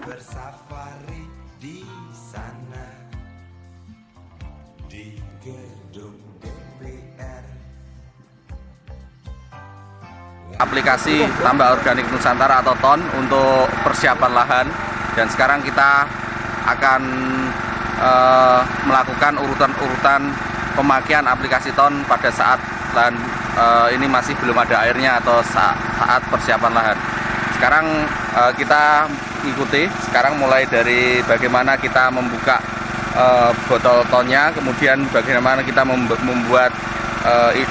bersafari di sana di gedung DPR. Aplikasi Tambak Organik Nusantara atau TON untuk persiapan lahan, dan sekarang kita akan melakukan urutan-urutan pemakaian aplikasi TON pada saat lahan ini masih belum ada airnya atau saat persiapan lahan. Sekarang kita ikuti, sekarang mulai dari bagaimana kita membuka botol tonnya, kemudian bagaimana kita membuat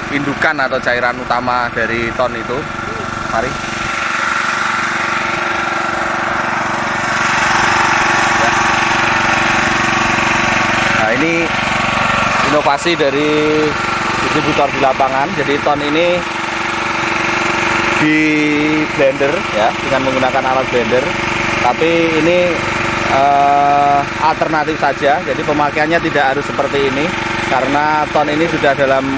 indukan atau cairan utama dari ton itu. Mari. Nah, ini inovasi dari distributor di lapangan. Jadi ton ini di blender ya, dengan menggunakan alat blender. Tapi ini alternatif saja. Jadi pemakaiannya tidak harus seperti ini, karena ton ini sudah dalam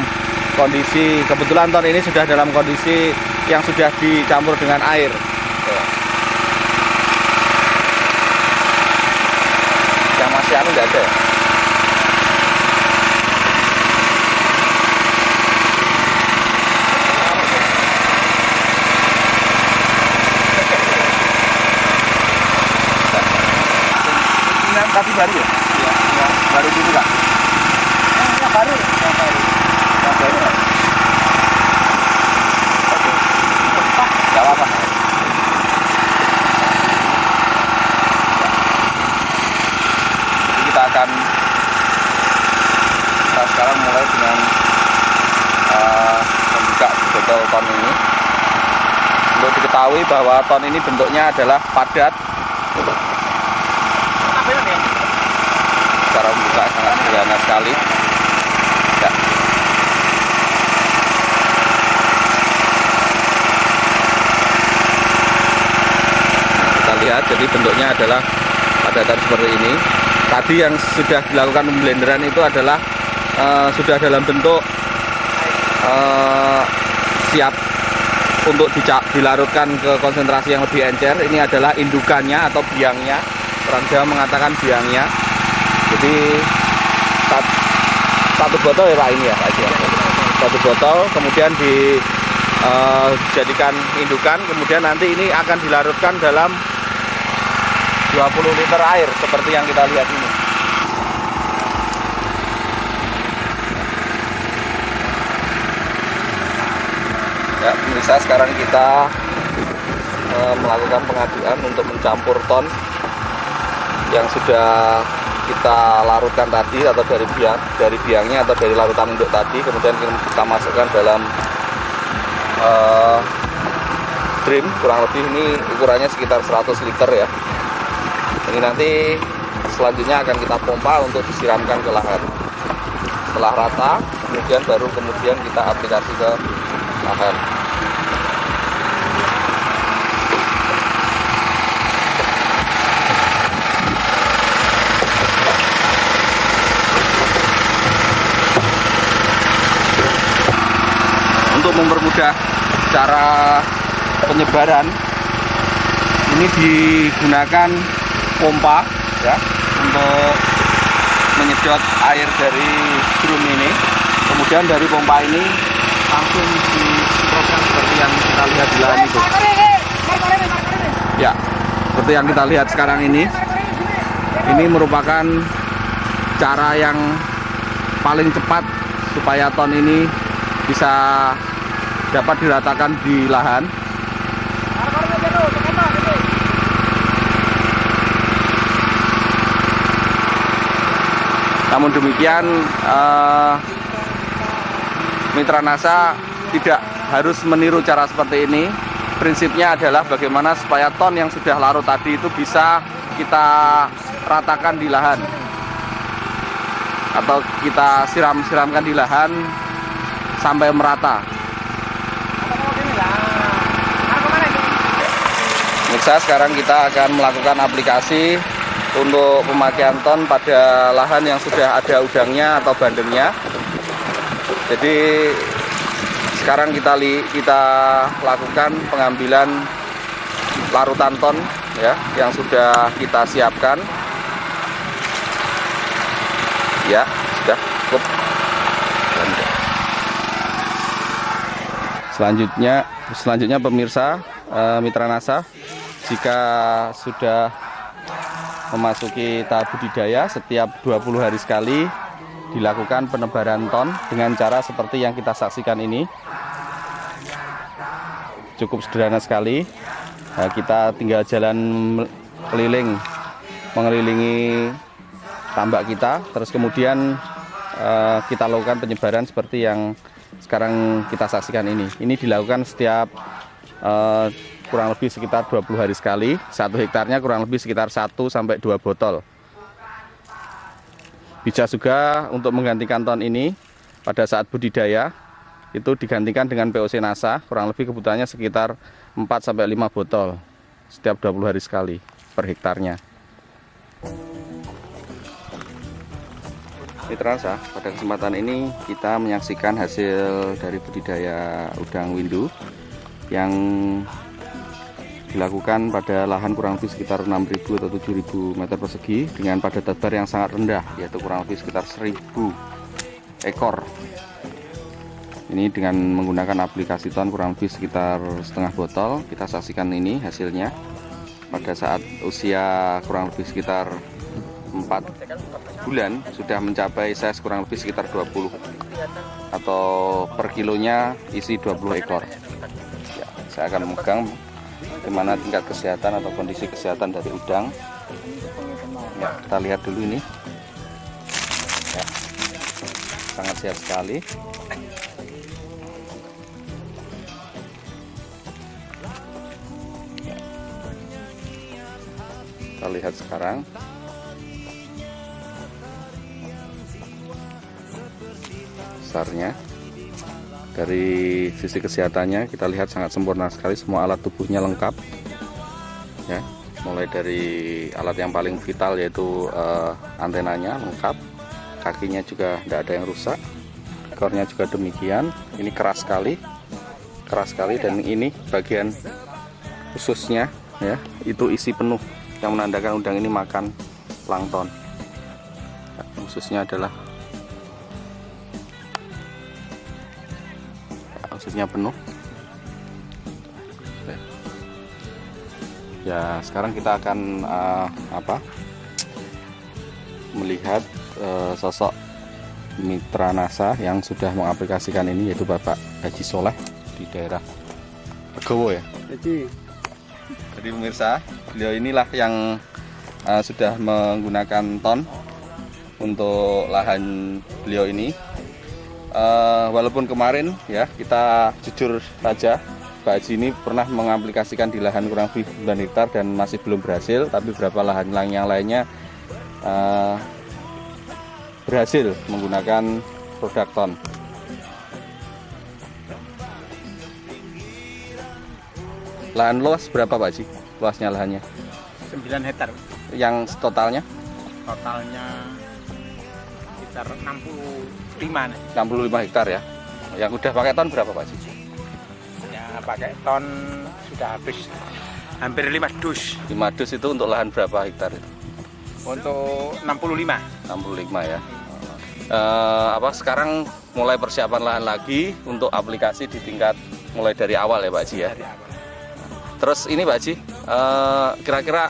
kondisi, kebetulan ton ini sudah dalam kondisi yang sudah dicampur dengan air. Yang masih anu nggak ada. Tadi baru ya? Iya, ya, baru dulu Kak. Yang baru. Yang baru. Yang baru. Oke. Gak apa-apa. Jadi kita akan sekarang mulai dengan membuka botol ton ini. Untuk diketahui bahwa ton ini bentuknya adalah padat. Cara membuka sangat sederhana sekali ya. Kita lihat, jadi bentuknya adalah padatan seperti ini. Tadi yang sudah dilakukan pemblenderan itu adalah sudah dalam bentuk siap untuk dilarutkan ke konsentrasi yang lebih encer. Ini adalah indukannya atau biangnya, orang Jawa mengatakan biangnya. Jadi satu botol ya Pak, ini ya Pak, satu botol kemudian dijadikan indukan, kemudian nanti ini akan dilarutkan dalam 20 liter air seperti yang kita lihat ini. Ya pemirsa, sekarang kita melakukan pengaduan untuk mencampur ton yang sudah kita larutkan tadi, atau dari biangnya atau dari larutan induk tadi, kemudian kita masukkan dalam drum, kurang lebih ini ukurannya sekitar 100 liter ya. Ini nanti selanjutnya akan kita pompa untuk disiramkan ke lahan. Setelah rata, kemudian kita aplikasi ke lahan. Untuk mempermudah cara penyebaran, ini digunakan pompa ya untuk menyedot air dari drum ini. Kemudian dari pompa ini langsung disemprotkan seperti yang kita lihat di lahan itu. Ya, seperti yang kita lihat sekarang ini. Ini merupakan cara yang paling cepat supaya ton ini bisa dapat diratakan di lahan. Namun demikian, Mitra NASA tidak harus meniru cara seperti ini. Prinsipnya adalah bagaimana supaya ton yang sudah larut tadi itu bisa kita ratakan di lahan, atau kita siramkan di lahan sampai merata. Mirsa, sekarang kita akan melakukan aplikasi untuk pemakaian ton pada lahan yang sudah ada udangnya atau bandengnya. Jadi sekarang kita lakukan pengambilan larutan ton ya yang sudah kita siapkan. Ya, sudah cukup. Selanjutnya pemirsa Mitra Nasa, jika sudah memasuki tahap budidaya, setiap 20 hari sekali dilakukan penebaran ton dengan cara seperti yang kita saksikan ini. Cukup sederhana sekali. Nah, kita tinggal jalan keliling, mengelilingi tambak kita, terus kemudian kita lakukan penyebaran seperti yang sekarang kita saksikan ini. Ini dilakukan setiap kurang lebih sekitar 20 hari sekali. 1 hektarnya kurang lebih sekitar 1-2 botol. Bisa juga untuk menggantikan ton ini pada saat budidaya, itu digantikan dengan POC Nasa, kurang lebih kebutuhannya sekitar 4-5 botol setiap 20 hari sekali per hektarnya. Mitra Nasa, pada kesempatan ini kita menyaksikan hasil dari budidaya udang windu yang dilakukan pada lahan kurang lebih sekitar 6.000 atau 7.000 meter persegi dengan padat tebar yang sangat rendah, yaitu kurang lebih sekitar 1.000 ekor. Ini dengan menggunakan aplikasi ton kurang lebih sekitar setengah botol. Kita saksikan ini hasilnya pada saat usia kurang lebih sekitar 4 bulan sudah mencapai size kurang lebih sekitar 20 atau per kilonya isi 20 ekor. Ya, saya akan memegang bagaimana tingkat kesehatan atau kondisi kesehatan dari udang. Ya, kita lihat dulu ini. Ya, sangat sehat sekali. Kita lihat sekarang. Besarnya, dari sisi kesehatannya kita lihat sangat sempurna sekali, semua alat tubuhnya lengkap ya, mulai dari alat yang paling vital yaitu antenanya lengkap, kakinya juga tidak ada yang rusak, ekornya juga demikian. Ini keras sekali dan ini bagian khususnya ya, itu isi penuh yang menandakan udang ini makan plankton. Khususnya adalah penuh. Ya, sekarang kita akan melihat sosok Mitra Nasa yang sudah mengaplikasikan ini, yaitu Bapak Haji Soleh di daerah Legowo ya. Jadi pemirsa, beliau inilah yang sudah menggunakan ton untuk lahan beliau ini. Walaupun kemarin ya, kita jujur saja, Pak Haji ini pernah mengaplikasikan di lahan kurang lebih 9 hektar dan masih belum berhasil, tapi beberapa lahan yang lainnya berhasil menggunakan produk ton. Lahan luas berapa Pak Haji? Luasnya lahannya? 9 hektar. Yang totalnya? Totalnya sekitar 65 hektar ya. Yang udah pakai ton berapa Pak Haji? Ya, pakai ton sudah habis hampir 5 dus. 5 dus itu untuk lahan berapa hektar itu? Untuk 65. 65 ya. Sekarang mulai persiapan lahan lagi untuk aplikasi di tingkat mulai dari awal ya Pak Haji ya. Terus ini Pak Haji, kira-kira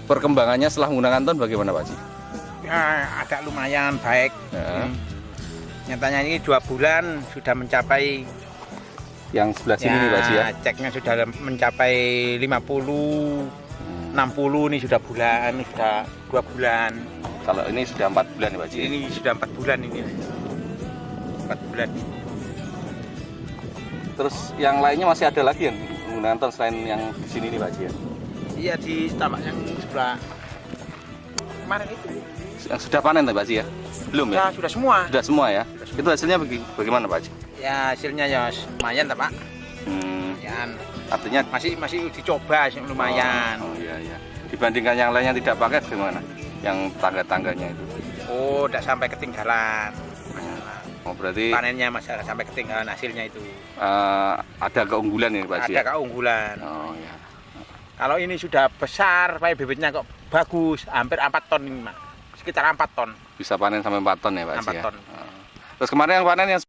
perkembangannya setelah menggunakan ton bagaimana Pak Haji? Ya, agak lumayan baik. Ya. Nyatanya ini 2 bulan sudah mencapai, yang sebelah sini nih Pak Haji ya. Ceknya sudah mencapai 50, 60 nih sudah bulan, sudah 2 bulan. Kalau ini sudah 4 bulan ya Pak Haji. Ini sudah 4 bulan ini. 4 bulan. Terus yang lainnya masih ada lagi yang menggunakan ton selain yang di sini nih Pak Haji ya? Iya, di tambak yang sebelah kemarin itu. Yang sudah panen Pak Haji ya? Belum ya? Sudah semua. Sudah semua ya? Itu hasilnya bagaimana Pak Haji? Ya, hasilnya ya lumayan Pak. Lumayan. Artinya masih dicoba lumayan. Oh iya iya. Dibandingkan yang lainnya tidak pakai gimana? Yang tangga-tangganya itu? Oh, tidak sampai ketinggalan. Oh, berarti panennya masih sampai ketinggalan hasilnya itu. Ada keunggulan ya Pak Haji? Ada keunggulan. Oh iya. Kalau ini sudah besar, Pak, bibitnya kok bagus, hampir 4 ton ini, Pak. Sekitar 4 ton. Bisa panen sampai 4 ton ya Pak 4 ya. ton. Terus kemarin yang panen yang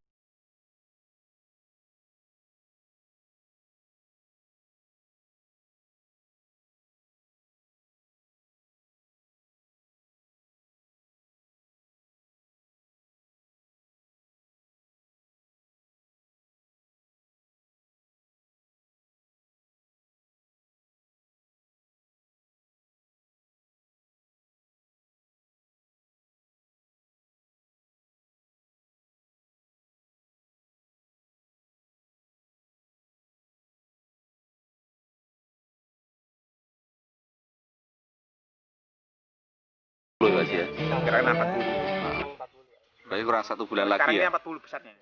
dulu Pak ya. Kira-kira 40. Berarti kurang 1 bulan lagi Sekarang ya. ini 40 besarnya.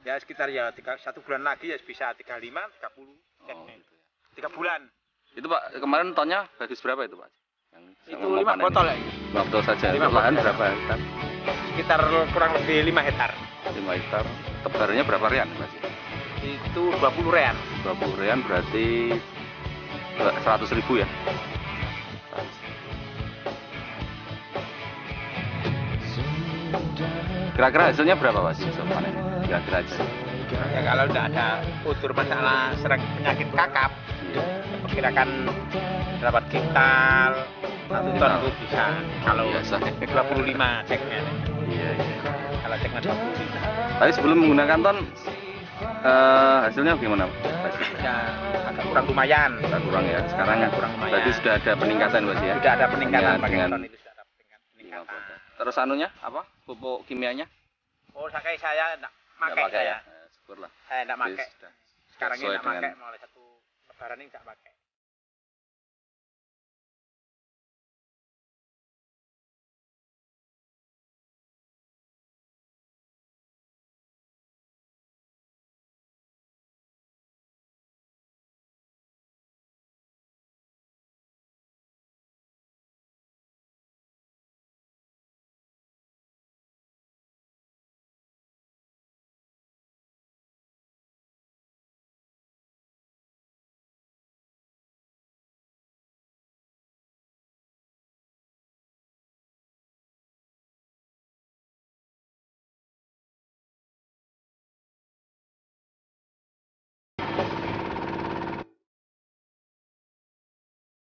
Ya sekitar ya 1 bulan lagi ya bisa 35, 30. Oh, gitu ya. 3 bulan. Itu Pak kemarin tonnya bagus berapa itu Pak? Yang Itu mau 5 panen botol ini? ya. 5 botol saja. 5 Untuk lahan botol. berapa hektar? Sekitar kurang lebih 5 hektar. 5 hektar. Tebarannya berapa rian Pak? Itu 20 real. 20 rian berarti 100.000 ya. Kira-kira hasilnya berapa Pak sih panen? Kira-kira aja. Ya kalau tidak ada utur masalah serang penyakit kakap, perkirakan dapat kintal 1 ton itu bisa. Kalau Biasa. 25 ceknya. Iya, iya. Kalau ceknya 25. Tapi sebelum menggunakan ton hasilnya gimana Pak? Ya agak kurang lumayan. Agak kurang ya. Sekarang Kurang lumayan. berarti sudah ada peningkatan Pak ya. Sudah ada peningkatan Hanya pakai dengan ton itu sudah ada peningkatan. Terus anunya apa? Pupuk kimianya? Oh, saya enggak Nggak pakai ya. saya. Syukurlah. Saya enggak Jadi pakai. sudah Sekarang ini sesuai enggak pakai, dengan- mulai 1 lebaran ini enggak pakai.